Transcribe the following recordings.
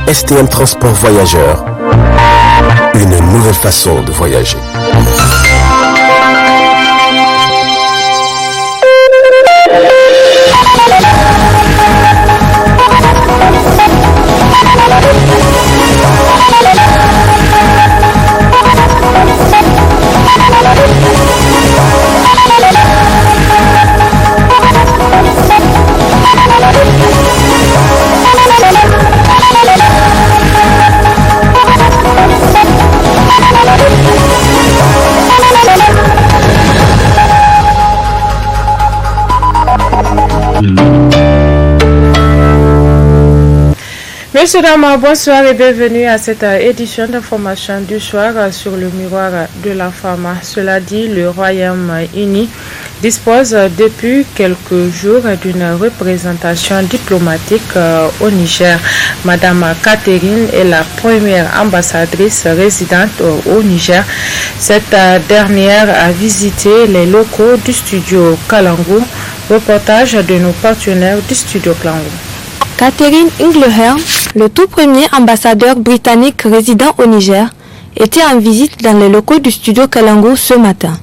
STM Transport Voyageurs. Une nouvelle façon de voyager. Messieurs, dames, bonsoir et bienvenue à cette édition d'information du soir sur le miroir de la femme. Cela dit, le Royaume-Uni dispose depuis quelques jours d'une représentation diplomatique au Niger. Madame Catherine est la première ambassadrice résidente au Niger. Cette dernière a visité les locaux du studio Kalangu. Reportage de nos partenaires du studio Kalangu. Catherine Inglehurn, le tout premier ambassadeur britannique résident au Niger, était en visite dans les locaux du studio Kalangu ce matin.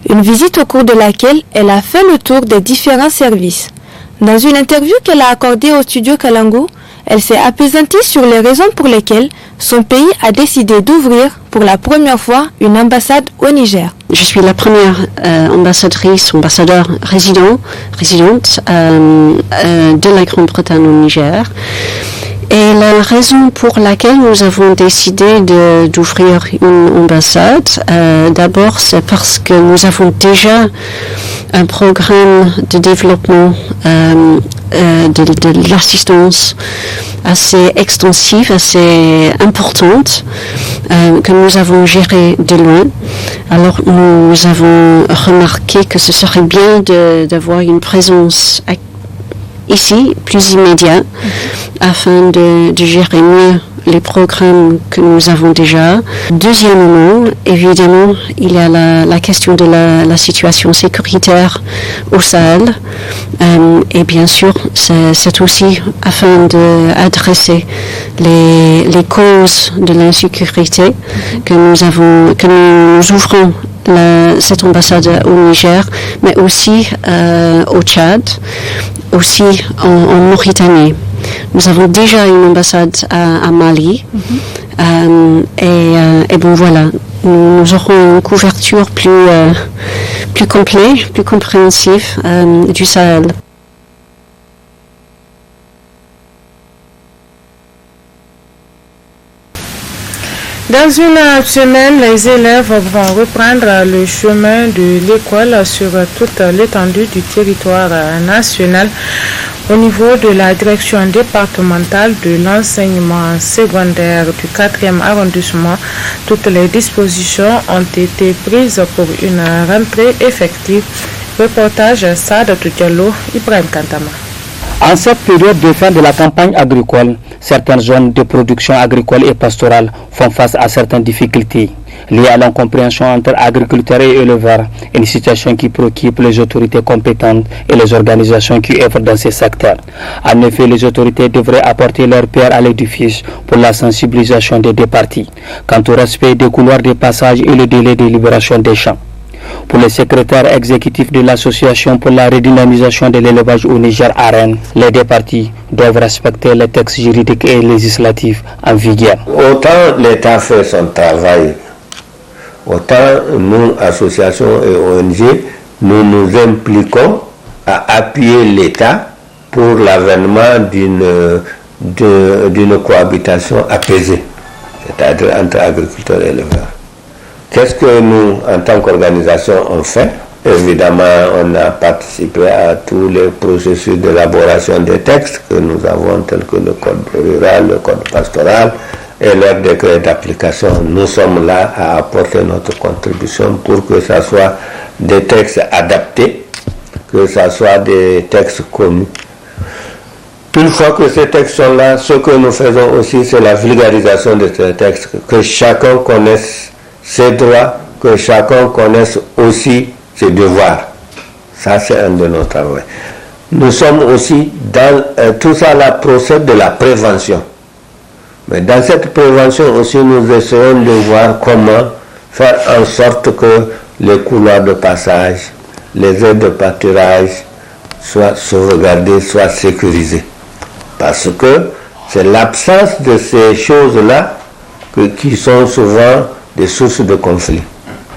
Une visite au cours de laquelle elle a fait le tour des différents services. Dans une interview qu'elle a accordée au studio Kalangu, elle s'est appesantie sur les raisons pour lesquelles son pays a décidé d'ouvrir pour la première fois une ambassade au Niger. Je suis la première ambassadeur résidente de la Grande-Bretagne au Niger. Et la raison pour laquelle nous avons décidé d'ouvrir une ambassade, d'abord c'est parce que nous avons déjà un programme de développement de l'assistance assez extensive, assez importante, que nous avons géré de loin. Alors nous avons remarqué que ce serait bien d'avoir une présence ici, plus immédiat, afin de gérer mieux les programmes que nous avons déjà. Deuxièmement, évidemment, il y a la question de la situation sécuritaire au Sahel. Et bien sûr, c'est aussi afin d'adresser les causes de l'insécurité que nous ouvrons cette ambassade au Niger, mais aussi au Tchad, aussi en Mauritanie. Nous avons déjà une ambassade à Mali. Et bon voilà, nous aurons une couverture plus complète, plus compréhensive du Sahel. Dans une semaine, les élèves vont reprendre le chemin de l'école sur toute l'étendue du territoire national. Au niveau de la direction départementale de l'enseignement secondaire du 4e arrondissement, toutes les dispositions ont été prises pour une rentrée effective. Reportage Saadatou Diallo, Ibrahim Kantama. En cette période de fin de la campagne agricole, certaines zones de production agricole et pastorale font face à certaines difficultés liées à l'incompréhension entre agriculteurs et éleveurs, une situation qui préoccupe les autorités compétentes et les organisations qui œuvrent dans ces secteurs. En effet, les autorités devraient apporter leur pierre à l'édifice pour la sensibilisation des deux parties, quant au respect des couloirs de passage et le délai de libération des champs. Pour le secrétaire exécutif de l'association pour la redynamisation de l'élevage au Niger à Rennes, les deux parties doivent respecter les textes juridiques et législatifs en vigueur. Autant l'État fait son travail, autant nous, associations et ONG, nous nous impliquons à appuyer l'État pour l'avènement d'une cohabitation apaisée, c'est-à-dire entre agriculteurs et éleveurs. Qu'est-ce que nous, en tant qu'organisation, on fait? Évidemment, on a participé à tous les processus d'élaboration des textes que nous avons, tels que le code rural, le code pastoral et leurs décrets d'application. Nous sommes là à apporter notre contribution pour que ce soit des textes adaptés, que ce soit des textes connus. Une fois que ces textes sont là, ce que nous faisons aussi, c'est la vulgarisation de ces textes, que chacun connaisse ses droits, que chacun connaisse aussi ses devoirs. Ça, c'est un de nos travaux. Nous sommes aussi dans tout ça, la procède de la prévention. Mais dans cette prévention aussi, nous essayons de voir comment faire en sorte que les couloirs de passage, les aires de pâturage soient sauvegardés, soient sécurisés. Parce que c'est l'absence de ces choses-là qui sont souvent des sources de conflits.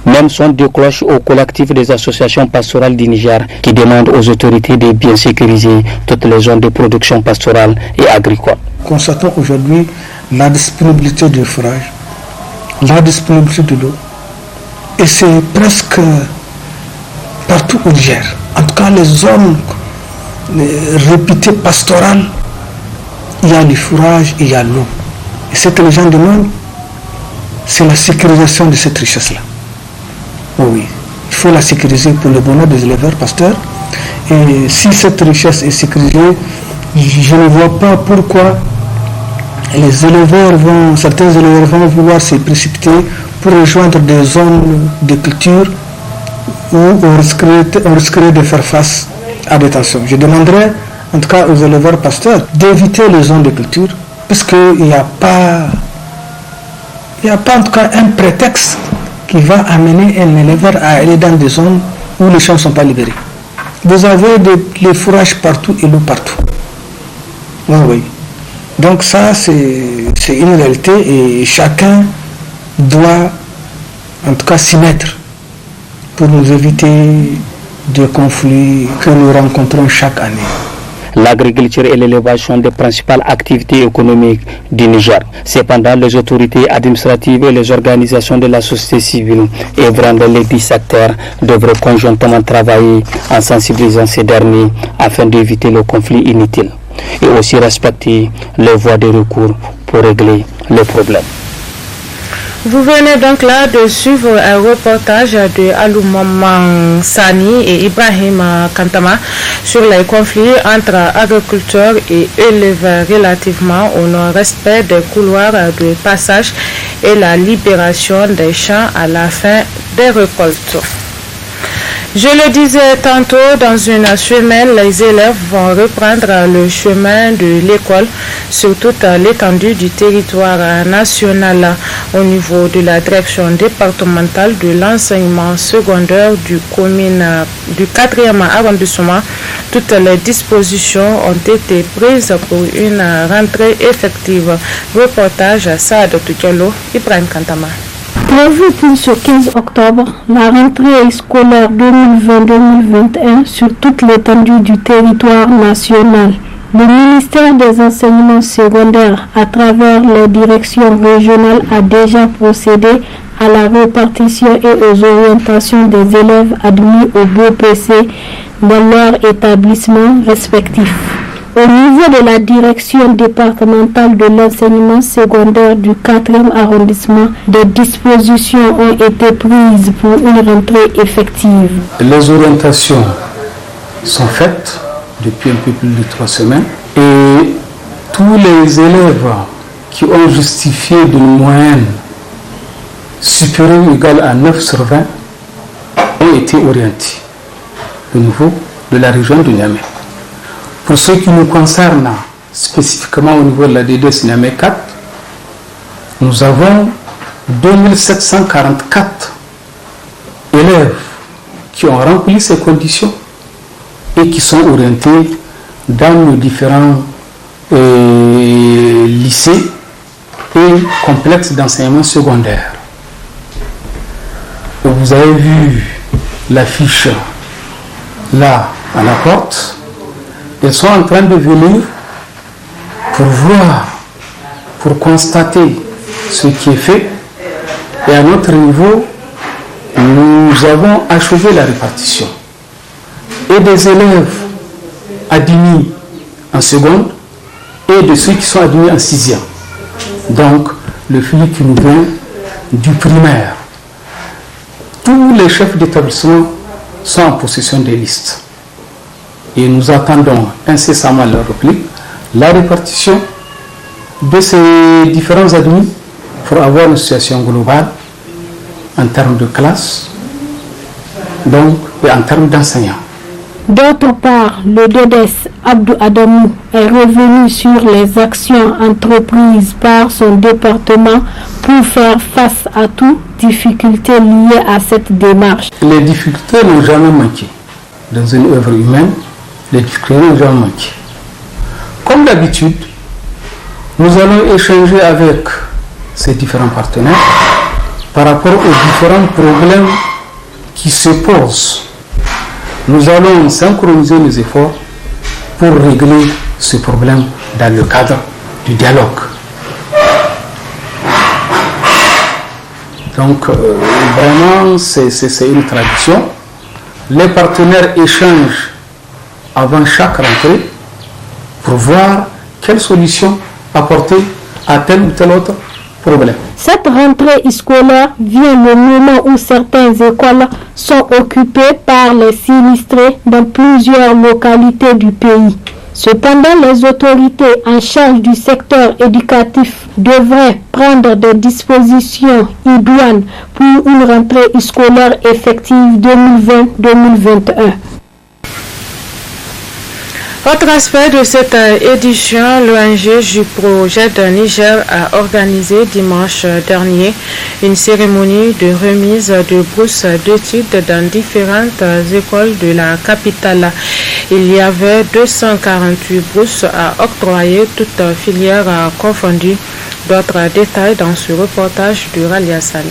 Même son de cloche au collectif des associations pastorales du Niger qui demandent aux autorités de bien sécuriser toutes les zones de production pastorale et agricole. Constatons aujourd'hui la disponibilité de fourrage, la disponibilité de l'eau. Et c'est presque partout au Niger. En tout cas, les zones réputées pastorales, il y a le fourrage et il y a l'eau. Et ce que les gens demandent, c'est la sécurisation de cette richesse-là. Oui, il faut la sécuriser pour le bonheur des éleveurs pasteurs. Et si cette richesse est sécurisée, je ne vois pas pourquoi certains éleveurs vont vouloir se précipiter pour rejoindre des zones de culture où on risquerait de faire face à des tensions. Je demanderais en tout cas aux éleveurs pasteurs d'éviter les zones de culture, puisqu'il n'y a pas en tout cas un prétexte qui va amener un éleveur à aller dans des zones où les champs ne sont pas libérés. Vous avez les fourrages partout et l'eau partout. Oui. Donc ça, c'est une réalité et chacun doit en tout cas s'y mettre pour nous éviter des conflits que nous rencontrons chaque année. L'agriculture et l'élevage sont des principales activités économiques du Niger. Cependant, les autorités administratives et les organisations de la société civile œuvrant dans les 10 secteurs devraient conjointement travailler en sensibilisant ces derniers afin d'éviter le conflit inutile et aussi respecter les voies de recours pour régler les problèmes. Vous venez donc là de suivre un reportage de Alou Sani et Ibrahim Kantama sur les conflits entre agriculteurs et éleveurs relativement au non-respect des couloirs de passage et la libération des champs à la fin des récoltes. Je le disais tantôt, dans une semaine, les élèves vont reprendre le chemin de l'école sur toute l'étendue du territoire national. Au niveau de la direction départementale de l'enseignement secondaire du 4e arrondissement, toutes les dispositions ont été prises pour une rentrée effective. Reportage Saad Diallo, Ibrahim Kantama. Prévu pour ce 15 octobre, la rentrée scolaire 2020-2021 sur toute l'étendue du territoire national. Le ministère des enseignements secondaires, à travers les directions régionales, a déjà procédé à la répartition et aux orientations des élèves admis au BPC dans leurs établissements respectifs. Au niveau de la direction départementale de l'enseignement secondaire du 4e arrondissement, des dispositions ont été prises pour une rentrée effective. Les orientations sont faites depuis un peu plus de 3 semaines et tous les élèves qui ont justifié d'une moyenne supérieure ou égale à 9 sur 20 ont été orientés au niveau de la région de Niamey. Pour ce qui nous concerne spécifiquement au niveau de la DDS Niamey 4, nous avons 2744 élèves qui ont rempli ces conditions et qui sont orientés dans nos différents lycées et complexes d'enseignement secondaire. Vous avez vu l'affiche là à la porte. Ils sont en train de venir pour voir, pour constater ce qui est fait. Et à notre niveau, nous avons achevé la répartition. Et des élèves admis en seconde et de ceux qui sont admis en 6e. Donc, le flux qui nous vient du primaire. Tous les chefs d'établissement sont en possession des listes. Et nous attendons incessamment leur réplique, la répartition de ces différents admis pour avoir une situation globale en termes de classe, donc et en termes d'enseignants. D'autre part, le DDS Abdou Adamou est revenu sur les actions entreprises par son département pour faire face à toutes difficultés liées à cette démarche. Les difficultés n'ont jamais manqué. Dans une œuvre humaine, les difficultés n'ont jamais manqué. Comme d'habitude, nous allons échanger avec ces différents partenaires par rapport aux différents problèmes qui se posent. Nous allons synchroniser les efforts pour régler ce problème dans le cadre du dialogue. Donc, vraiment, c'est une tradition. Les partenaires échangent avant chaque rentrée pour voir quelle solution apporter à tel ou tel autre problème. Cette rentrée scolaire vient au moment où certaines écoles sont occupées par les sinistrés dans plusieurs localités du pays. Cependant, les autorités en charge du secteur éducatif devraient prendre des dispositions idoines pour une rentrée scolaire effective 2020-2021. Autre aspect de cette édition, l'ONG JUPROJET de Niger a organisé dimanche dernier une cérémonie de remise de bourses d'études dans différentes écoles de la capitale. Il y avait 248 bourses à octroyer, toutes filières confondues. D'autres détails dans ce reportage de Ralia Sani.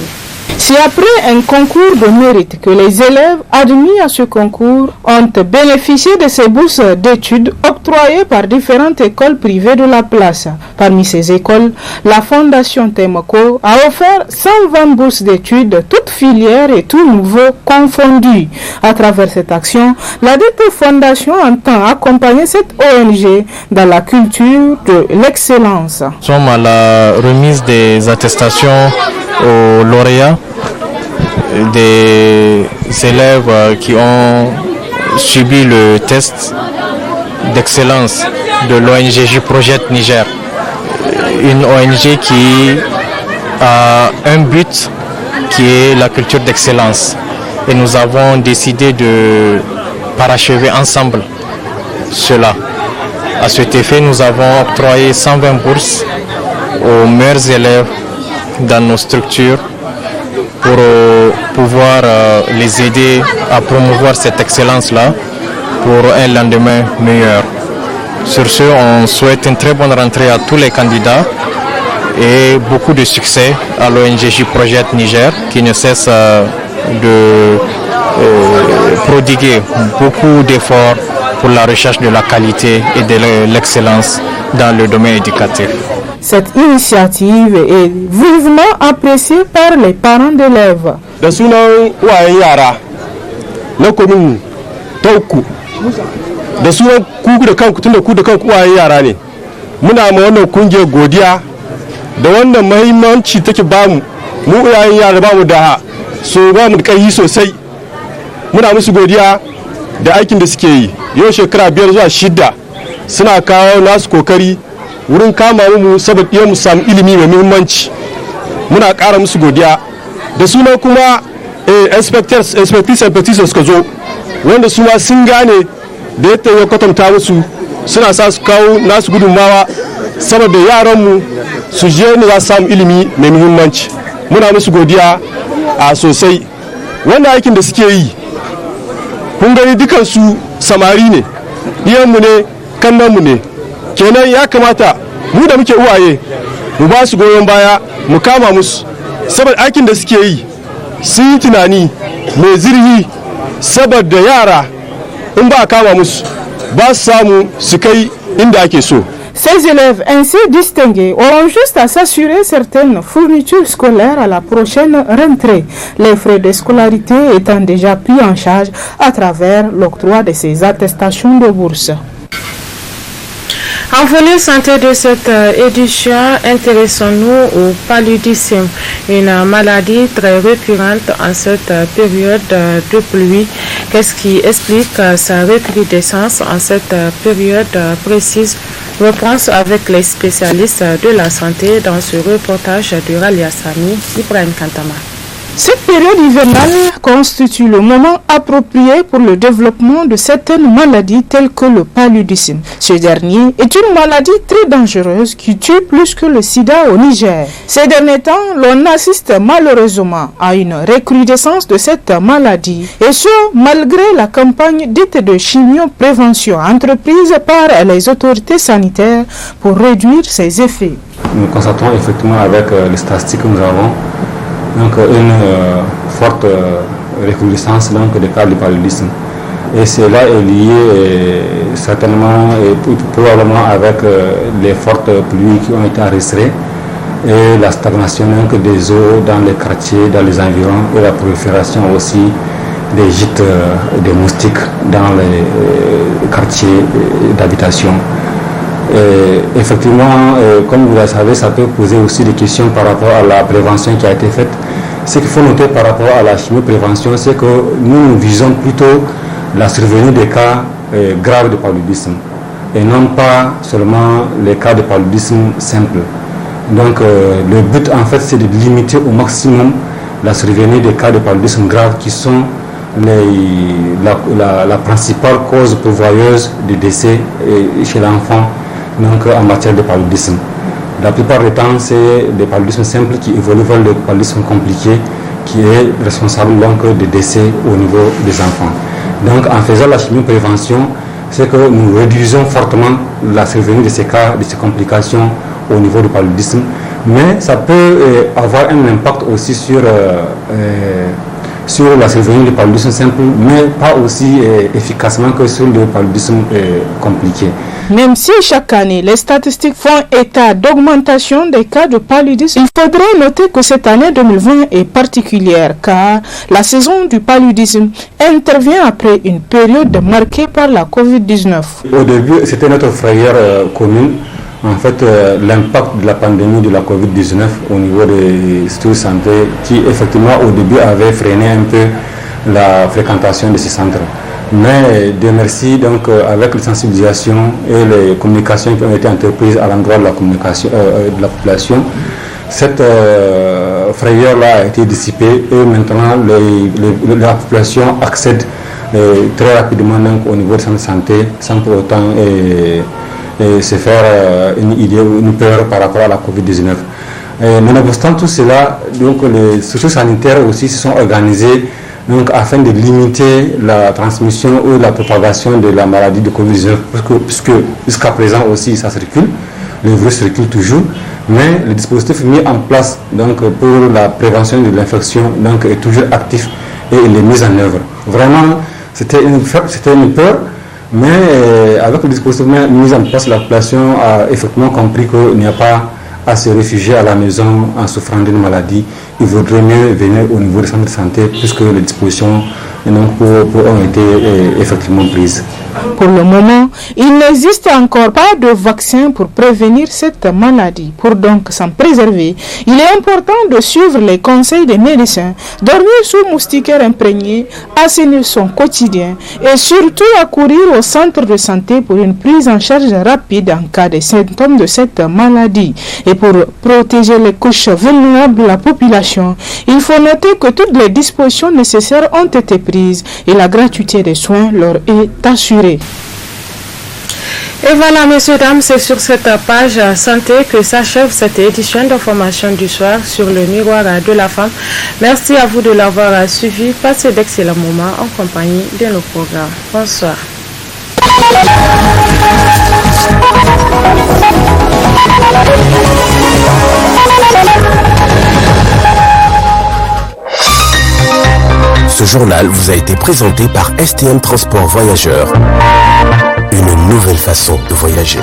C'est après un concours de mérite que les élèves admis à ce concours ont bénéficié de ces bourses d'études octroyées par différentes écoles privées de la place. Parmi ces écoles, la Fondation Temoko a offert 120 bourses d'études, toutes filières et tout niveau confondus. À travers cette action, la dite fondation entend accompagner cette ONG dans la culture de l'excellence. Nous sommes à la remise des attestations aux lauréats des élèves qui ont subi le test d'excellence de l'ONG JUPROJET Niger, une ONG qui a un but qui est la culture d'excellence. Et nous avons décidé de parachever ensemble cela. À cet effet, nous avons octroyé 120 bourses aux meilleurs élèves dans nos structures pour pouvoir les aider à promouvoir cette excellence-là pour un lendemain meilleur. Sur ce, on souhaite une très bonne rentrée à tous les candidats et beaucoup de succès à l'ONG JUPROJET Niger qui ne cesse de prodiguer beaucoup d'efforts pour la recherche de la qualité et de l'excellence dans le domaine éducatif. Cette initiative est vivement appréciée par les parents d'élèves. Da sunan uwayen yara na komin tauku da sunan ku da kanku tunda ku da kanku uwayen yara ne muna ma wannan kungiyar godiya da wannan muhimmanci take bamu mu uwayen yara bamu da so bamu da kai sosai muna musu godiya da aikin da suke yi yau shekara 5 zuwa 6 suna kawo nasu kokari wurin kama mu saboda mu samu ilimi mai muhimmanci muna ƙara musu godiya da suna kuma inspectors suka zo wanda su ma sun gane da yadda ya kwatanta musu suna sa su kawo nasu gudunmawa saboda yaranmu su je ne za su samu ilimi mai muhimmanci muna musu godiya a sosai wannan aikin da suke yi kun gani dukansu samari ne iyanmu ne kannanmu ne kenan ya kamata mu da muke uwaye mu ba su goyon baya mu kama musu saboda aikin da suke yi sun yi tunani mai zirhi saboda yara in ba kama musu ba su samu su kai inda ake so. Ces élèves ainsi distingués auront juste à s'assurer certaines fournitures scolaires à la prochaine rentrée, les frais de scolarité étant déjà pris en charge à travers l'octroi de ces attestations de bourse. En volet santé de cette édition, intéressons-nous au paludisme, une maladie très récurrente en cette période de pluie. Qu'est-ce qui explique sa recrudescence en cette période précise? Réponse avec les spécialistes de la santé dans ce reportage de Ralia Sami, Ibrahim Kantama. Cette période hivernale constitue le moment approprié pour le développement de certaines maladies telles que le paludisme. Ce dernier est une maladie très dangereuse qui tue plus que le sida au Niger. Ces derniers temps, l'on assiste malheureusement à une recrudescence de cette maladie, et ce, malgré la campagne dite de chimioprévention entreprise par les autorités sanitaires pour réduire ses effets. Nous constatons effectivement avec les statistiques que nous avons donc une forte recrudescence des cas de paludisme. Et cela est lié certainement et probablement avec les fortes pluies qui ont été enregistrées et la stagnation des eaux dans les quartiers, dans les environs et la prolifération aussi des gîtes des moustiques dans les quartiers d'habitation. Effectivement, comme vous le savez, ça peut poser aussi des questions par rapport à la prévention qui a été faite. Ce qu'il faut noter par rapport à la chimioprévention, c'est que nous visons plutôt la survenue des cas graves de paludisme et non pas seulement les cas de paludisme simple. Donc le but en fait c'est de limiter au maximum la survenue des cas de paludisme grave qui sont la principale cause pourvoyeuse de décès chez l'enfant donc en matière de paludisme. La plupart du temps, c'est des paludismes simples qui évoluent vers le paludisme compliqué qui est responsable donc de décès au niveau des enfants. Donc en faisant la chimioprévention, c'est que nous réduisons fortement la survenue de ces cas, de ces complications au niveau du paludisme, mais ça peut avoir un impact aussi sur la survenue du paludisme simple, mais pas aussi efficacement que sur le paludisme compliqué. Même si chaque année les statistiques font état d'augmentation des cas de paludisme, il faudrait noter que cette année 2020 est particulière car la saison du paludisme intervient après une période marquée par la Covid-19. Au début, c'était notre frayeur commune. En fait, l'impact de la pandémie de la Covid-19 au niveau des structures de santé qui effectivement au début avait freiné un peu la fréquentation de ces centres. Mais Dieu merci, donc avec les sensibilisations et les communications qui ont été entreprises à l'endroit de la communication de la population, cette frayeur-là a été dissipée et maintenant la population accède très rapidement donc, au niveau de centre de santé sans pour autant se faire une idée ou une peur par rapport à la Covid-19. Nonobstant tout cela, donc les structures sanitaires aussi se sont organisées donc, afin de limiter la transmission ou la propagation de la maladie de Covid-19, puisque jusqu'à présent aussi ça circule, le virus circule toujours, mais le dispositif mis en place donc, pour la prévention de l'infection donc, est toujours actif et il est mis en œuvre. Vraiment, c'était une peur, mais avec le dispositif mis en place, la population a effectivement compris qu'il n'y a pas à se réfugier à la maison en souffrant d'une maladie. Il vaudrait mieux venir au niveau des centres de santé puisque les dispositions ont été effectivement prises. Pour le moment, il n'existe encore pas de vaccin pour prévenir cette maladie. Pour donc s'en préserver, il est important de suivre les conseils des médecins, dormir sous moustiquaire imprégné, assainir son quotidien et surtout accourir au centre de santé pour une prise en charge rapide en cas de symptômes de cette maladie. Et pour protéger les couches vulnérables de la population, il faut noter que toutes les dispositions nécessaires ont été prises et la gratuité des soins leur est assurée. Et voilà, messieurs, dames, c'est sur cette page santé que s'achève cette édition d'information du soir sur le miroir de la femme. Merci à vous de l'avoir suivi. Passez d'excellents moments en compagnie de nos programmes. Bonsoir. Ce journal vous a été présenté par STM Transport Voyageurs. Une nouvelle façon de voyager.